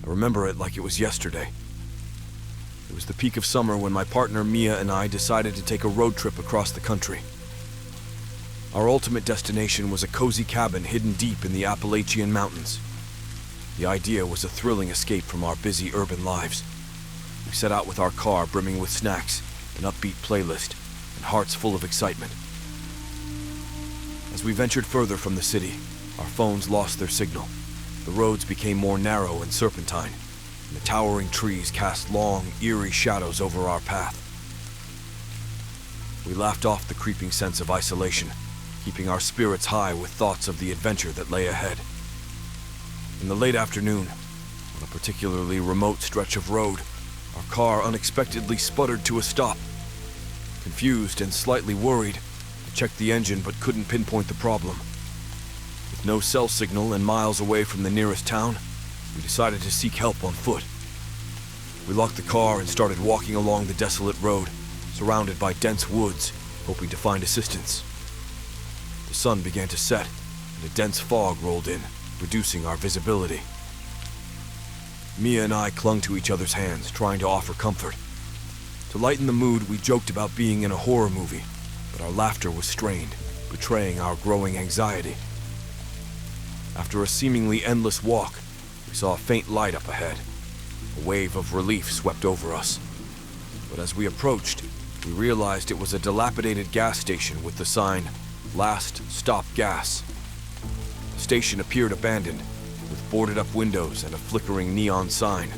I remember it like it was yesterday. It was the peak of summer when my partner Mia and I decided to take a road trip across the country. Our ultimate destination was a cozy cabin hidden deep in the Appalachian Mountains. The idea was a thrilling escape from our busy urban lives. We set out with our car brimming with snacks, an upbeat playlist, and hearts full of excitement. As we ventured further from the city, our phones lost their signal. The roads became more narrow and serpentine, and the towering trees cast long, eerie shadows over our path. We laughed off the creeping sense of isolation, keeping our spirits high with thoughts of the adventure that lay ahead. In the late afternoon, on a particularly remote stretch of road, our car unexpectedly sputtered to a stop. Confused and slightly worried, I checked the engine but couldn't pinpoint the problem. With no cell signal and miles away from the nearest town, we decided to seek help on foot. We locked the car and started walking along the desolate road, surrounded by dense woods, hoping to find assistance. The sun began to set, and a dense fog rolled in, reducing our visibility. Mia and I clung to each other's hands, trying to offer comfort. To lighten the mood, we joked about being in a horror movie, but our laughter was strained, betraying our growing anxiety. After a seemingly endless walk, we saw a faint light up ahead. A wave of relief swept over us. But as we approached, we realized it was a dilapidated gas station with the sign, "Last Stop Gas." The station appeared abandoned, with boarded-up windows and a flickering neon sign.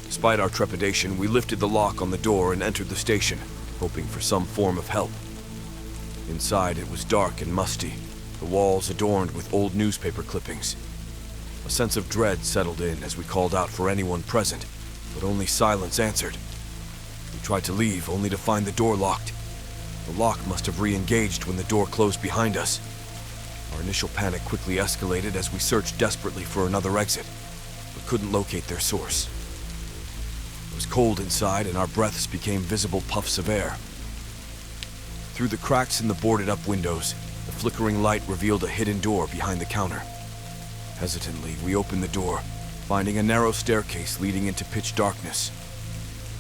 Despite our trepidation, we lifted the lock on the door and entered the station, hoping for some form of help. Inside, it was dark and musty, the walls adorned with old newspaper clippings. A sense of dread settled in as we called out for anyone present, but only silence answered. We tried to leave, only to find the door locked. The lock must have re-engaged when the door closed behind us. Our initial panic quickly escalated as we searched desperately for another exit, but couldn't locate their source. It was cold inside, and our breaths became visible puffs of air. Through the cracks in the boarded-up windows, the flickering light revealed a hidden door behind the counter. Hesitantly, we opened the door, finding a narrow staircase leading into pitch darkness.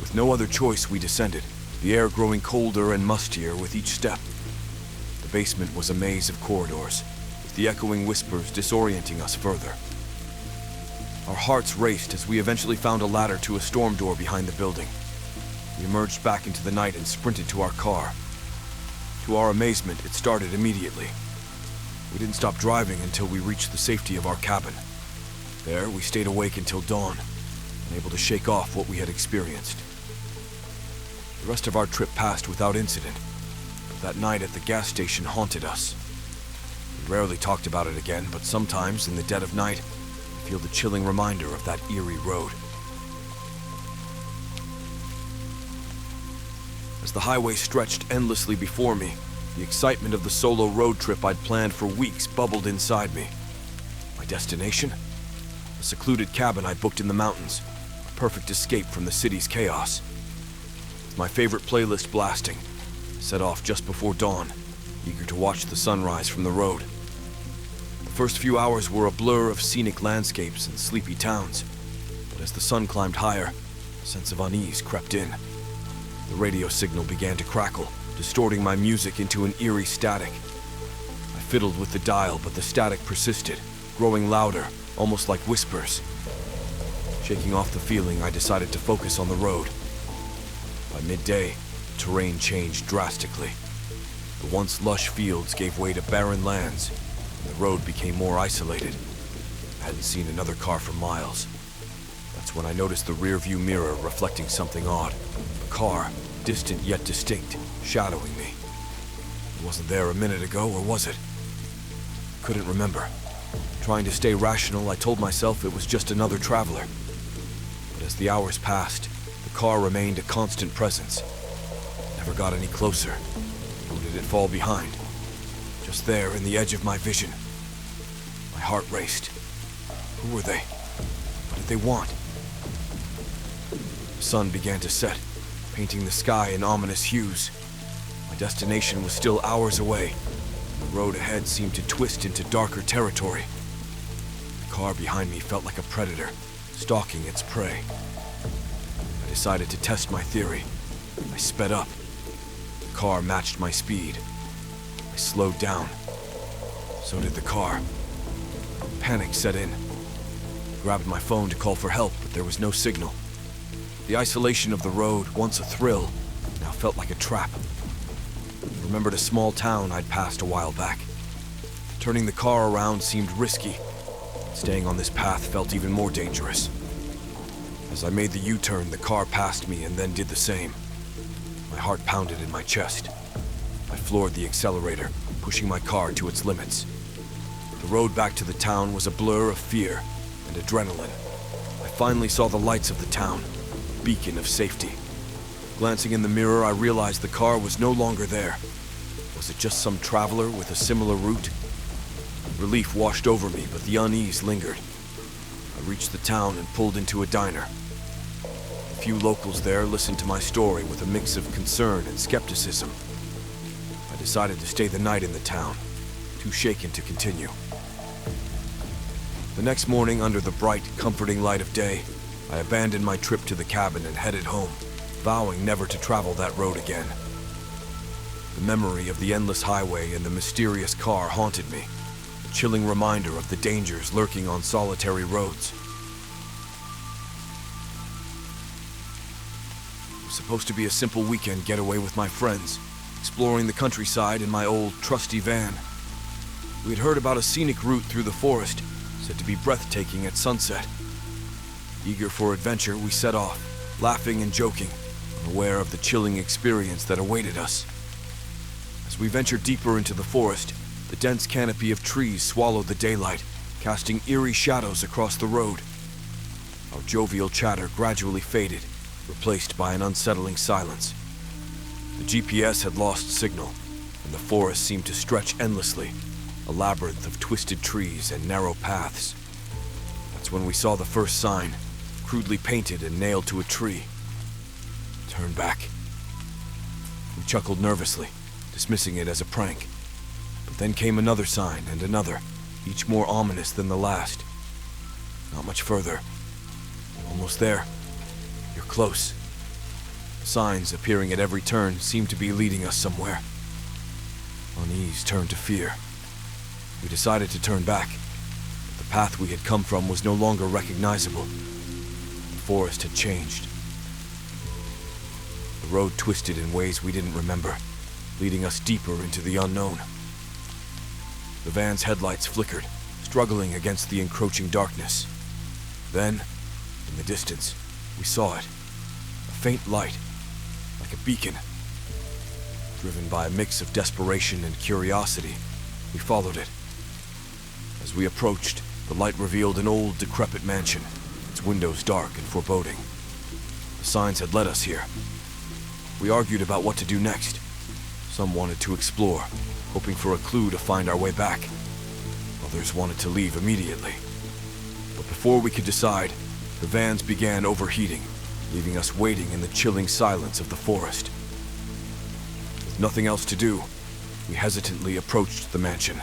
With no other choice, we descended, the air growing colder and mustier with each step. The basement was a maze of corridors, with the echoing whispers disorienting us further. Our hearts raced as we eventually found a ladder to a storm door behind the building. We emerged back into the night and sprinted to our car. To our amazement, it started immediately. We didn't stop driving until we reached the safety of our cabin. There, we stayed awake until dawn, unable to shake off what we had experienced. The rest of our trip passed without incident, but that night at the gas station haunted us. We rarely talked about it again, but sometimes, in the dead of night, I feel the chilling reminder of that eerie road. As the highway stretched endlessly before me, the excitement of the solo road trip I'd planned for weeks bubbled inside me. My destination? A secluded cabin I booked in the mountains, a perfect escape from the city's chaos. With my favorite playlist blasting, I set off just before dawn, eager to watch the sunrise from the road. The first few hours were a blur of scenic landscapes and sleepy towns, but as the sun climbed higher, a sense of unease crept in. The radio signal began to crackle, distorting my music into an eerie static. I fiddled with the dial, but the static persisted, growing louder, almost like whispers. Shaking off the feeling, I decided to focus on the road. By midday, the terrain changed drastically. The once lush fields gave way to barren lands, and the road became more isolated. I hadn't seen another car for miles. That's when I noticed the rearview mirror reflecting something odd. A car, distant yet distinct, shadowing me. It wasn't there a minute ago, or was it? Couldn't remember. Trying to stay rational, I told myself it was just another traveler. But as the hours passed, the car remained a constant presence. It never got any closer, nor did it fall behind. Just there, in the edge of my vision. My heart raced. Who were they? What did they want? The sun began to set, painting the sky in ominous hues. My destination was still hours away, and the road ahead seemed to twist into darker territory. The car behind me felt like a predator, stalking its prey. I decided to test my theory. I sped up. The car matched my speed. I slowed down. So did the car. Panic set in. I grabbed my phone to call for help, but there was no signal. The isolation of the road, once a thrill, now felt like a trap. I remembered a small town I'd passed a while back. Turning the car around seemed risky. Staying on this path felt even more dangerous. As I made the U-turn, the car passed me and then did the same. My heart pounded in my chest. I floored the accelerator, pushing my car to its limits. The road back to the town was a blur of fear and adrenaline. I finally saw the lights of the town, a beacon of safety. Glancing in the mirror, I realized the car was no longer there. Was it just some traveler with a similar route? Relief washed over me, but the unease lingered. I reached the town and pulled into a diner. A few locals there listened to my story with a mix of concern and skepticism. I decided to stay the night in the town, too shaken to continue. The next morning, under the bright, comforting light of day, I abandoned my trip to the cabin and headed home, vowing never to travel that road again. The memory of the endless highway and the mysterious car haunted me, a chilling reminder of the dangers lurking on solitary roads. It was supposed to be a simple weekend getaway with my friends, exploring the countryside in my old, trusty van. We had heard about a scenic route through the forest, said to be breathtaking at sunset. Eager for adventure, we set off, laughing and joking, unaware of the chilling experience that awaited us. As we ventured deeper into the forest, the dense canopy of trees swallowed the daylight, casting eerie shadows across the road. Our jovial chatter gradually faded, replaced by an unsettling silence. The GPS had lost signal, and the forest seemed to stretch endlessly, a labyrinth of twisted trees and narrow paths. That's when we saw the first sign, crudely painted and nailed to a tree. Turn back. We chuckled nervously, dismissing it as a prank. But then came another sign and another, each more ominous than the last. Not much further. Almost there. You're close. Signs appearing at every turn seemed to be leading us somewhere. Unease turned to fear. We decided to turn back. But the path we had come from was no longer recognizable. The forest had changed. The road twisted in ways we didn't remember, leading us deeper into the unknown. The van's headlights flickered, struggling against the encroaching darkness. Then, in the distance, we saw it. A faint light, like a beacon. Driven by a mix of desperation and curiosity, we followed it. As we approached, the light revealed an old, decrepit mansion, its windows dark and foreboding. The signs had led us here. We argued about what to do next. Some wanted to explore, hoping for a clue to find our way back. Others wanted to leave immediately. But before we could decide, the vans began overheating, leaving us waiting in the chilling silence of the forest. With nothing else to do, we hesitantly approached the mansion.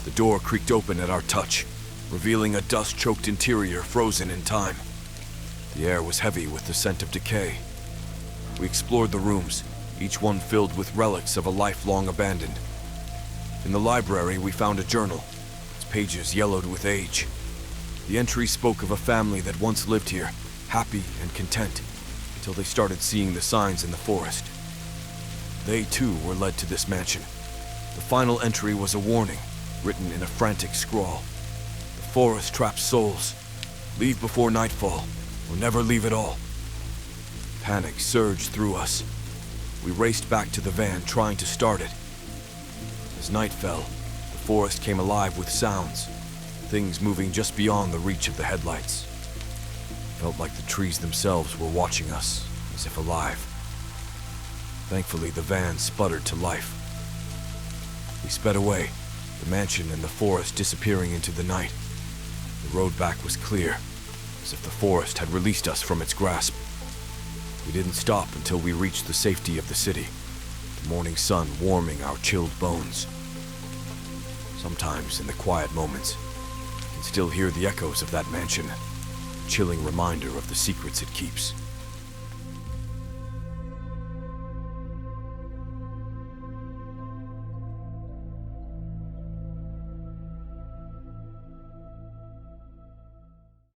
The door creaked open at our touch, revealing a dust-choked interior frozen in time. The air was heavy with the scent of decay. We explored the rooms, each one filled with relics of a life long abandoned. In the library, we found a journal, its pages yellowed with age. The entry spoke of a family that once lived here, happy and content, until they started seeing the signs in the forest. They, too, were led to this mansion. The final entry was a warning, written in a frantic scrawl. The forest traps souls. Leave before nightfall, or never leave at all. Panic surged through us. We raced back to the van, trying to start it. As night fell, the forest came alive with sounds, things moving just beyond the reach of the headlights. It felt like the trees themselves were watching us, as if alive. Thankfully, the van sputtered to life. We sped away, the mansion and the forest disappearing into the night. The road back was clear, as if the forest had released us from its grasp. We didn't stop until we reached the safety of the city, the morning sun warming our chilled bones. Sometimes, in the quiet moments, I can still hear the echoes of that mansion, chilling reminder of the secrets it keeps.